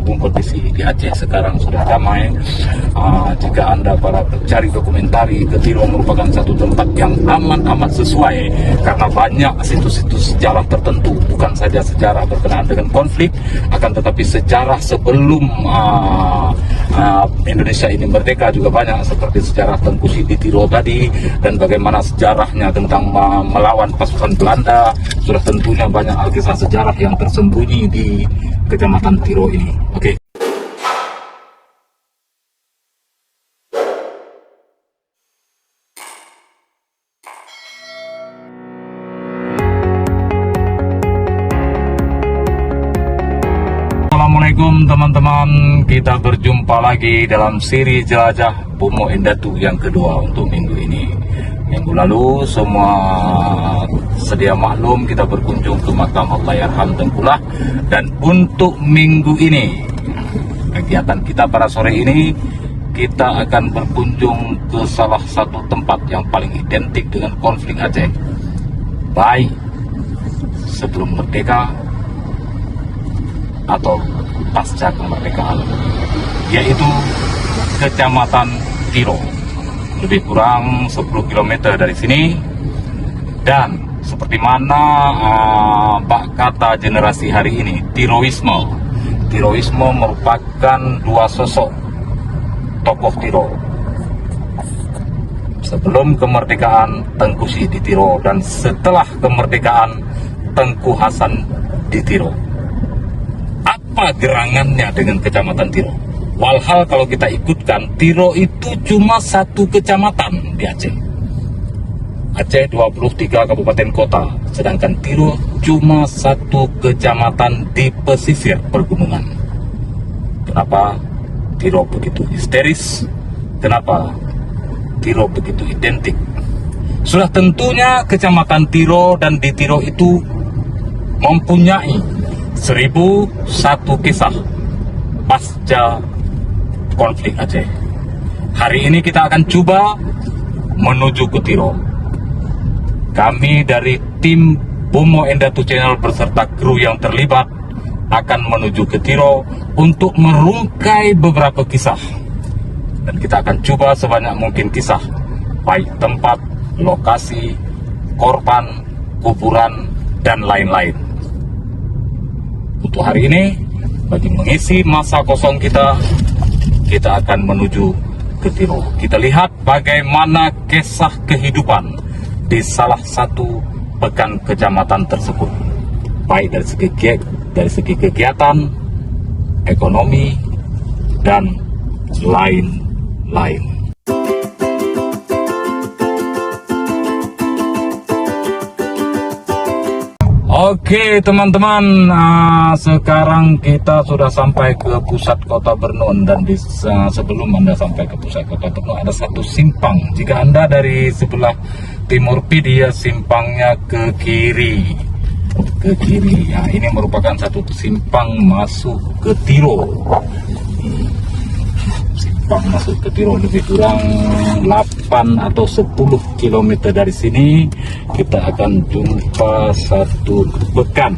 berhubung kondisi di Aceh sekarang sudah damai. Jika Anda para pencari dokumentari, Ketiro merupakan satu tempat yang amat sesuai karena banyak situs-situs sejarah tertentu, bukan saja sejarah berkenaan dengan konflik, akan tetapi sejarah sebelum Indonesia ini merdeka juga banyak, seperti sejarah Tengku Siditiro tadi, dan bagaimana sejarahnya tentang melawan pasukan Belanda. Sudah tentunya banyak alkisah sejarah yang tersembunyi di Kecamatan Tiro ini. Oke. Assalamualaikum teman-teman, kita berjumpa lagi dalam seri jelajah Bumo Indatu yang kedua untuk minggu ini. Minggu lalu semua sedia maklum kita berkunjung ke makam Allahyarham Tengkulak, dan untuk minggu ini kegiatan kita pada sore ini kita akan berkunjung ke salah satu tempat yang paling identik dengan konflik Aceh, baik sebelum merdeka atau pasca kemerdekaan, yaitu Kecamatan Tiro, lebih kurang 10 km dari sini. Dan seperti mana bak kata generasi hari ini, Tiroisme merupakan dua sosok tokoh Tiro. Sebelum kemerdekaan Tengku Siditiro, dan setelah kemerdekaan Tengku Hasan di Tiro. Apa gerangannya dengan Kecamatan Tiro? Walhal kalau kita ikutkan, Tiro itu cuma satu kecamatan di Aceh. Aceh 23 kabupaten kota, sedangkan Tiro cuma satu kecamatan di pesisir pergunungan. Kenapa Tiro begitu histeris? Kenapa Tiro begitu identik? Sudah tentunya Kecamatan Tiro dan di Tiro itu mempunyai 1001 kisah pasca konflik Aceh. Hari ini kita akan coba menuju ke Tiro. Kami dari tim Bumo Indatu Channel beserta kru yang terlibat akan menuju ke Tiro untuk merungkai beberapa kisah. Dan kita akan coba sebanyak mungkin kisah, baik tempat, lokasi, korban, kuburan, dan lain-lain. Untuk hari ini, bagi mengisi masa kosong kita akan menuju ke Tiro. Kita lihat bagaimana kisah kehidupan di salah satu pekan kecamatan tersebut, baik dari segi kegiatan, ekonomi, dan lain-lain. Oke teman-teman, sekarang kita sudah sampai ke pusat kota Bernun, dan sebelum Anda sampai ke pusat kota Bernun ada satu simpang. Jika Anda dari sebelah timur Pidia, simpangnya ke kiri. Ya, ini merupakan satu simpang masuk ke Tiro. Simpang masuk ke Tiro lebih kurang 8 atau 10 km dari sini. Kita akan jumpa satu bekan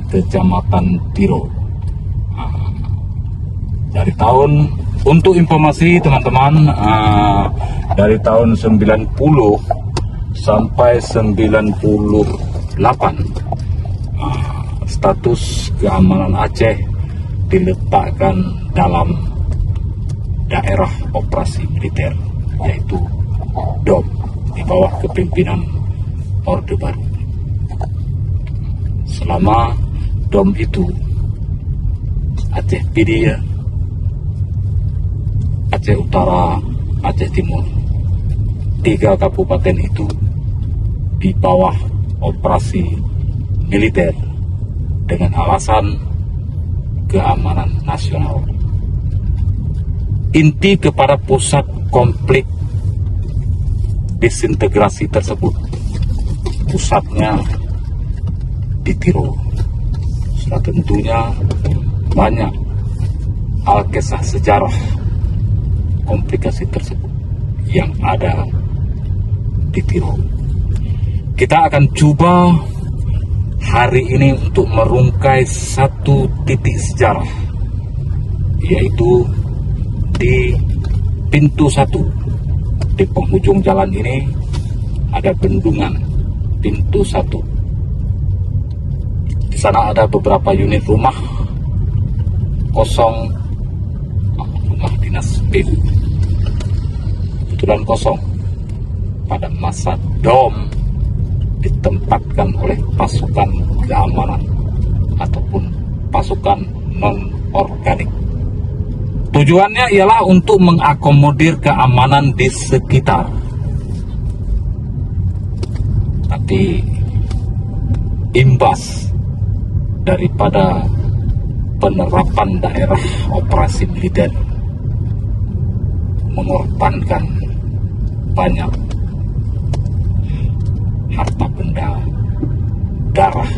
Kecamatan Tiro. Dari tahun, untuk informasi teman-teman, dari tahun 90 sampai 98 status keamanan Aceh diletakkan dalam daerah operasi militer, yaitu DOM, di bawah kepimpinan Orde Baru. Selama DOM itu, Aceh Pidia, Aceh Utara, Aceh Timur, 3 kabupaten itu di bawah operasi militer dengan alasan keamanan nasional. Inti kepada pusat konflik disintegrasi tersebut, pusatnya di Tiro. Sudah tentunya banyak alkisah sejarah komplikasi tersebut yang ada di Tiro. Kita akan coba hari ini untuk merungkai satu titik sejarah, yaitu di pintu 1. Di penghujung jalan ini ada bendungan pintu 1. Di sana ada beberapa unit rumah kosong, rumah dinas PU, kebetulan kosong. Pada masa DOM ditempatkan oleh pasukan keamanan ataupun pasukan non-organik. Tujuannya ialah untuk mengakomodir keamanan di sekitar. Tapi imbas daripada penerapan daerah operasi militer mengorbankan banyak harta benda, darah,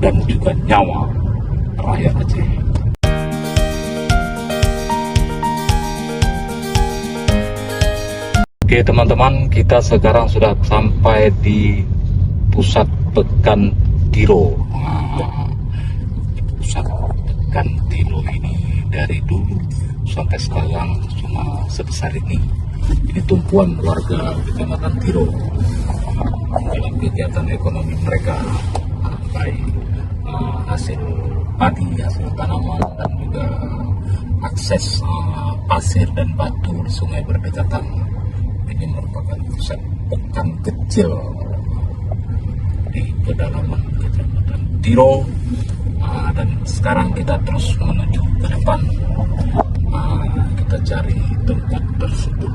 dan juga nyawa rakyat Aceh. Oke teman-teman, kita sekarang sudah sampai di pusat Pekan Tiro. Pusat Pekan Tiro ini dari dulu sampai sekarang cuma sebesar ini. Ini tumpuan warga Kecamatan Tiro dalam kegiatan ekonomi mereka, baik hasil padi, hasil tanaman, dan juga akses pasir dan batu di sungai berdekatan. Ini merupakan pusat pekan kecil di pedalaman Kecamatan Tiro, dan sekarang kita terus menuju ke depan. Kita cari tempat tersebut.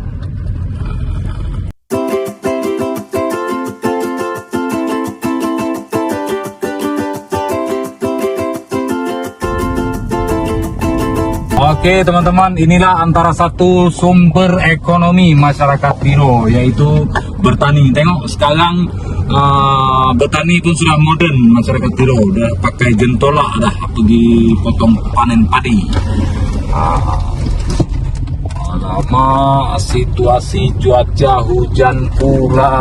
Oke teman-teman, inilah antara satu sumber ekonomi masyarakat Tiro, yaitu bertani. Tengok sekarang bertani pun sudah modern masyarakat Tiro, udah pakai jentola, dah pergi potong panen padi. Lama situasi cuaca hujan pula,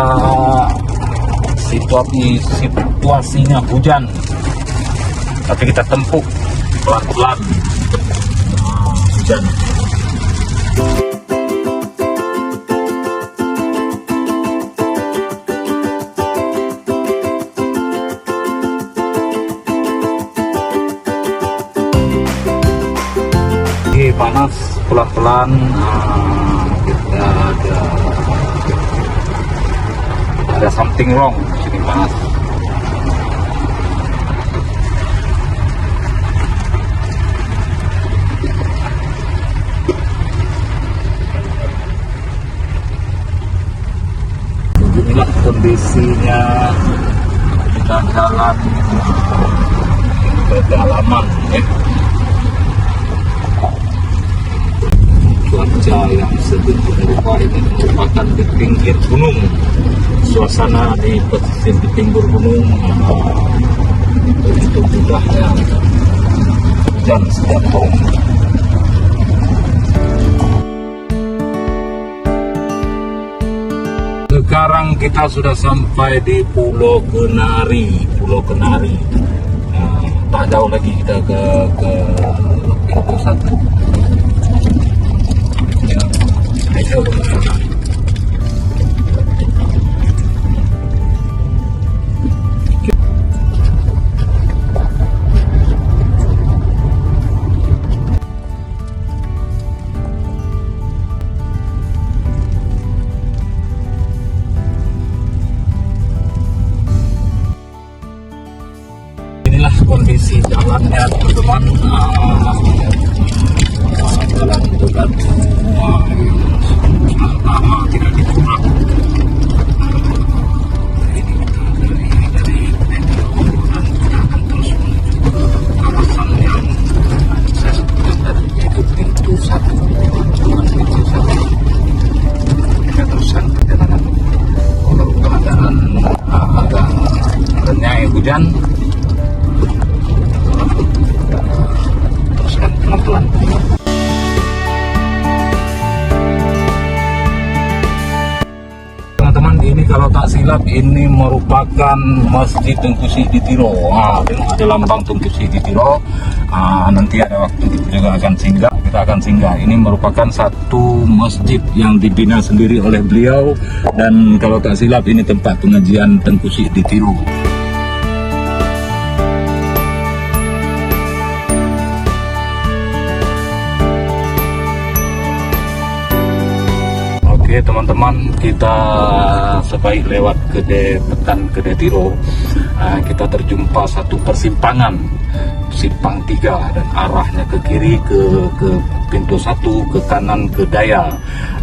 situasinya hujan, tapi kita tempuh pelan-pelan. Hujan. Oke, panas pelan-pelan. Kita ada something wrong di sini, panas. Inilah kondisinya kita jalan pedalaman, cuaca yang sebegitu rupa ini merupakan di pinggir gunung. Suasana di pesisir di pinggir gunung begitu mudahnya hujan setiap tahun. Sekarang kita sudah sampai di Pulau Kenari. Tak jauh lagi kita ke pintu 1. Ayo. Kondisi jalannya teman-teman, jalan berbatu, silap ini merupakan Masjid Tengku Siditiro. Ada lambang Tengku Siditiro. Nanti ada waktu kita juga akan singgah. Kita akan singgah. Ini merupakan satu masjid yang dibina sendiri oleh beliau, dan kalau tak silap ini tempat pengajian Tengku Siditiro. Oke teman-teman, kita sebaik lewat ke Petan Kedetiro, kita terjumpa satu persimpangan, simpang 3, dan arahnya ke kiri ke pintu 1, ke kanan ke Daya.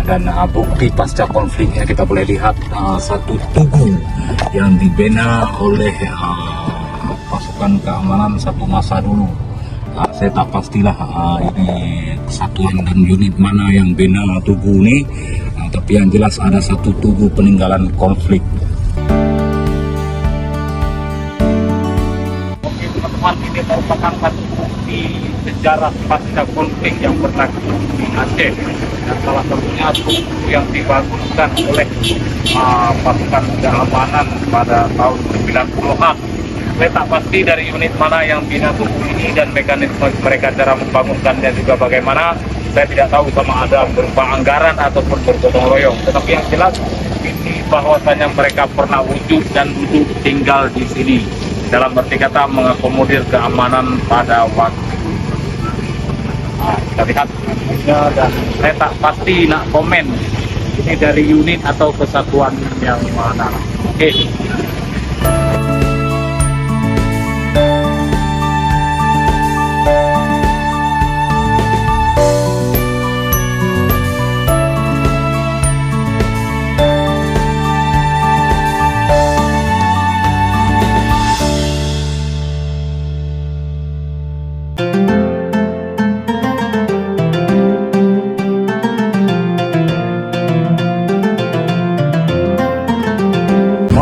Dan bukti pasca konfliknya kita boleh lihat satu tugu yang dibina oleh pasukan keamanan satu masa dulu. Saya tak pastilah ini kesatuan dan unit mana yang bina tugu ini, tapi yang jelas ada satu tugu peninggalan konflik. Oke teman-teman, ini merupakan satu bukti sejarah pasca konflik yang berlaku di Aceh, dan salah satunya tugu yang dibangunkan oleh pasukan keamanan pada tahun 90-an. Saya tak pasti dari unit mana yang bina tugu ini dan mekanisme mereka cara membangunkannya juga bagaimana. Saya tidak tahu sama ada berupa anggaran ataupun bergotong royong. Tetapi yang jelas ini bahwasanya mereka pernah wujud dan duduk tinggal di sini. Dalam arti kata mengakomodir keamanan pada waktu. Kita lihat dan saya tak pasti nak komen ini dari unit atau kesatuan yang mana. Oke.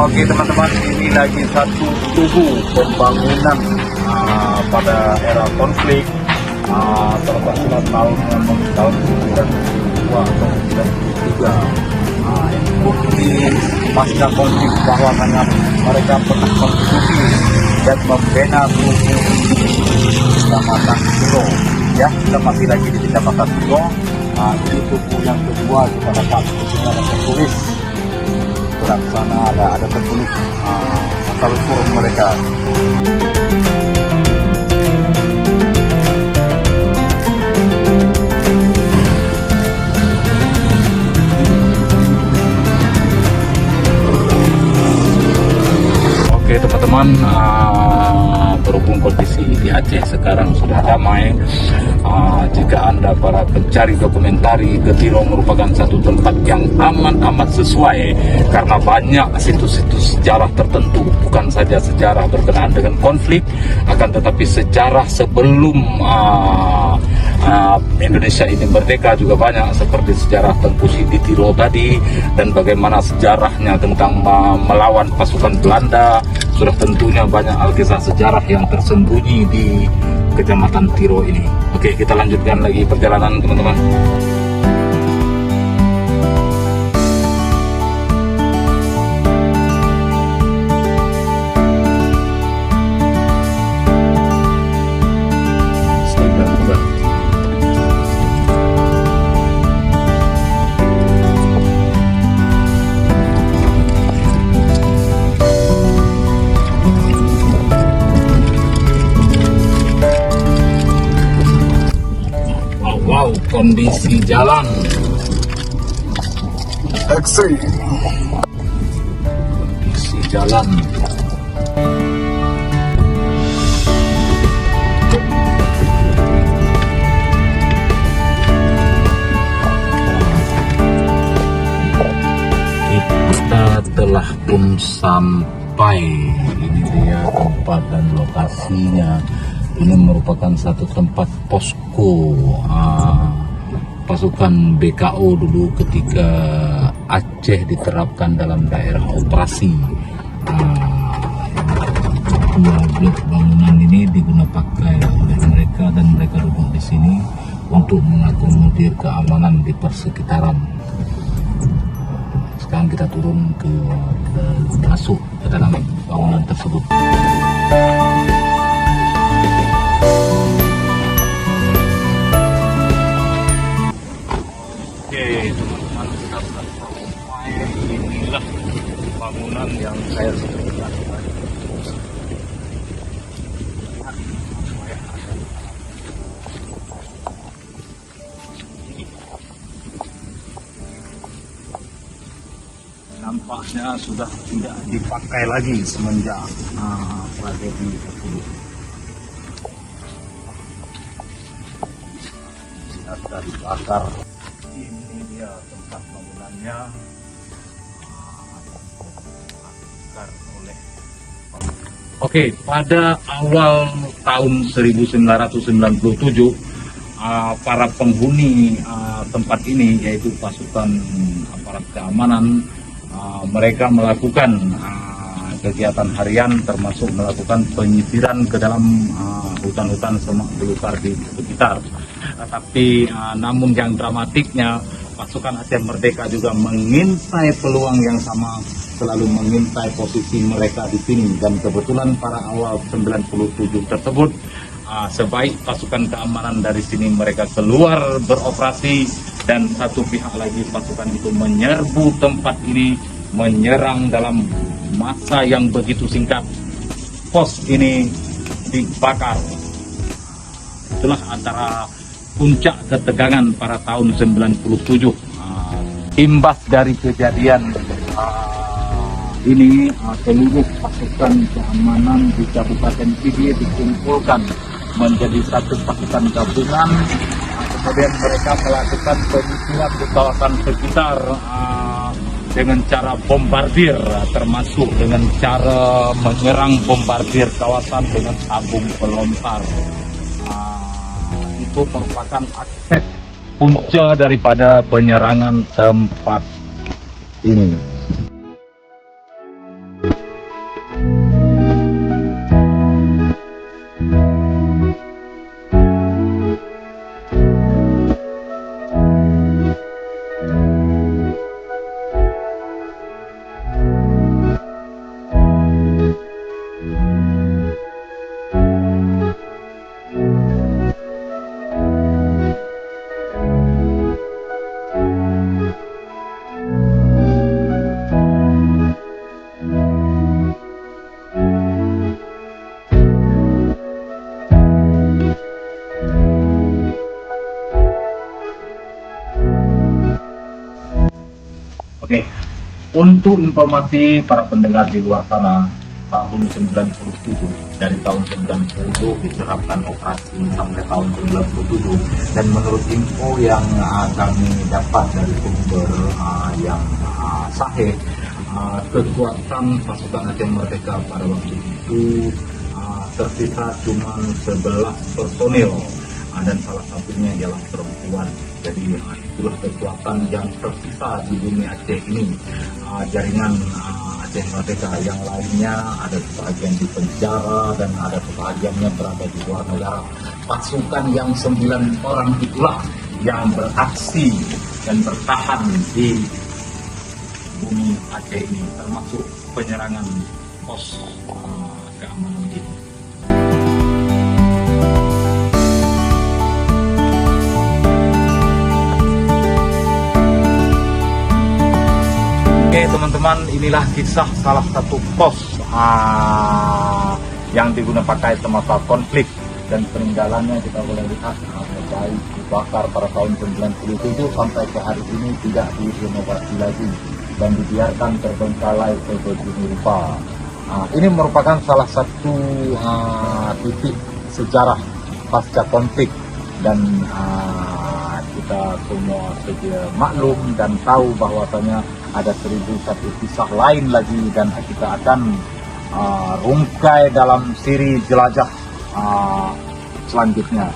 Oke teman-teman, ini lagi satu tugu pembangunan pada era konflik, terutama tahun 92 atau 93. Ini bukti pasca konflik bahwasanya mereka pernah konstitusi dan membina tugu Kecamatan Tiro. Ya, kita masih lagi di Kecamatan Tiro. Ini tugu yang kedua kita dapat tertulis. Sana ada tertulis asal usul mereka. Oke teman-teman, berhubung kondisi di Aceh sekarang sudah damai, jika Anda para pencari dokumentari, Kediro merupakan satu tempat yang amat sesuai karena banyak situs-situs sejarah tertentu, bukan saja sejarah berkenaan dengan konflik, akan tetapi sejarah sebelum Indonesia ini merdeka juga banyak, seperti sejarah Tengku Siditiro tadi, dan bagaimana sejarahnya tentang melawan pasukan Belanda. Sudah tentunya banyak alkisah sejarah yang tersembunyi di Kecamatan Tiro ini. Oke, kita lanjutkan lagi perjalanan teman-teman. Kondisi jalan ekstrim. Kondisi jalan kita telah pun sampai. Ini dia tempat dan lokasinya. Ini merupakan satu tempat posko pasukan BKO dulu ketika Aceh diterapkan dalam daerah operasi. Blok bangunan ini digunakan oleh mereka dan mereka duduk di sini untuk mengakomodir keamanan di persekitaran. Sekarang kita turun masuk ke dalam bangunan tersebut. Oke teman-teman, kita sudah sampai. Inilah bangunan yang saya sebutkan tadi. Nampaknya sudah tidak dipakai lagi semenjak tragedi tersebut. Sudah dibakar. Ini dia tempat bangunannya. Oke, pada awal tahun 1997 para penghuni tempat ini, yaitu pasukan aparat keamanan, mereka melakukan kegiatan harian, termasuk melakukan penyisiran ke dalam hutan-hutan semak belukar di sekitar. Tetapi namun yang dramatiknya, pasukan Aceh Merdeka juga mengintai peluang yang sama, selalu mengintai posisi mereka di sini. Dan kebetulan pada awal 97 tersebut, sebaik pasukan keamanan dari sini mereka keluar beroperasi, dan satu pihak lagi pasukan itu menyerbu tempat ini, menyerang dalam masa yang begitu singkat. Pos ini dibakar. Itulah antara puncak ketegangan pada tahun 97. Imbas dari kejadian ini, seluruh pasukan keamanan di Kabupaten Pidi dikumpulkan menjadi satu pasukan gabungan. Kemudian mereka melakukan penyisiran di kawasan sekitar dengan cara bombardir, termasuk dengan cara menyerang bombardir kawasan dengan tabung pelontar. Itu merupakan akses punca daripada penyerangan tempat ini. Oke, untuk informasi para pendengar di luar sana, tahun 97, dari tahun 90 diterapkan operasi sampai tahun 97, dan menurut info yang kami dapat dari sumber yang sahih, kekuatan pasukan Aceh Merdeka pada waktu itu tersisa cuma 11 personil, dan salah satunya ialah perempuan. Jadi itulah kekuatan yang tersisa di bumi Aceh ini. Jaringan Aceh Merdeka yang lainnya ada sebagian di penjara dan ada sebagiannya berada di luar negara. Pasukan yang 9 orang itulah yang beraksi dan bertahan di bumi Aceh ini, termasuk penyerangan pos keamanan ini. Oke teman-teman, inilah kisah salah satu pos yang digunakan pakai semasa konflik, dan peninggalannya kita boleh lihat baik dibakar pada tahun 97 sampai ke hari ini tidak direnovasi lagi dan dibiarkan terbengkalai sebegini rupa. Ini merupakan salah satu titik sejarah pasca konflik, dan kita semua sedia maklum dan tahu bahwasanya ada 1001 kisah lain lagi, dan kita akan rungkai dalam siri jelajah selanjutnya.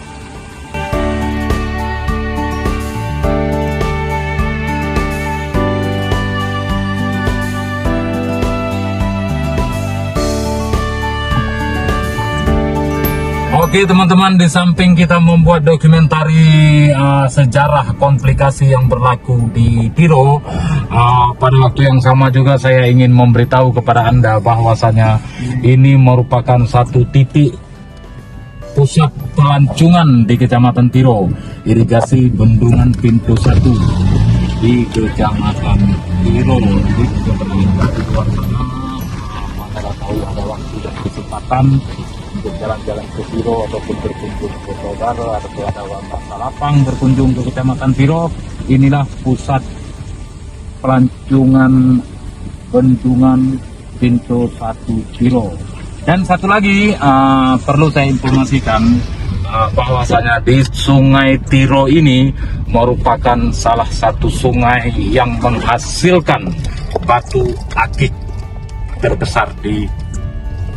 Oke teman-teman, di samping kita membuat dokumentari sejarah komplikasi yang berlaku di Tiro, pada waktu yang sama juga saya ingin memberitahu kepada Anda bahwasanya ini merupakan satu titik pusat pelancongan di Kecamatan Tiro, irigasi Bendungan Pintu 1 di Kecamatan Tiro. Jadi di luar sana, mana tahu ada waktu dan kesempatan untuk jalan-jalan ke Tiro ataupun berkunjung ke saudara atau ada masa lapang berkunjung ke Kecamatan Tiro, inilah pusat pelancongan Bendungan Pintu 1 Tiro. Dan satu lagi perlu saya informasikan bahwasanya di Sungai Tiro ini merupakan salah satu sungai yang menghasilkan batu akik terbesar di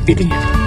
dunia.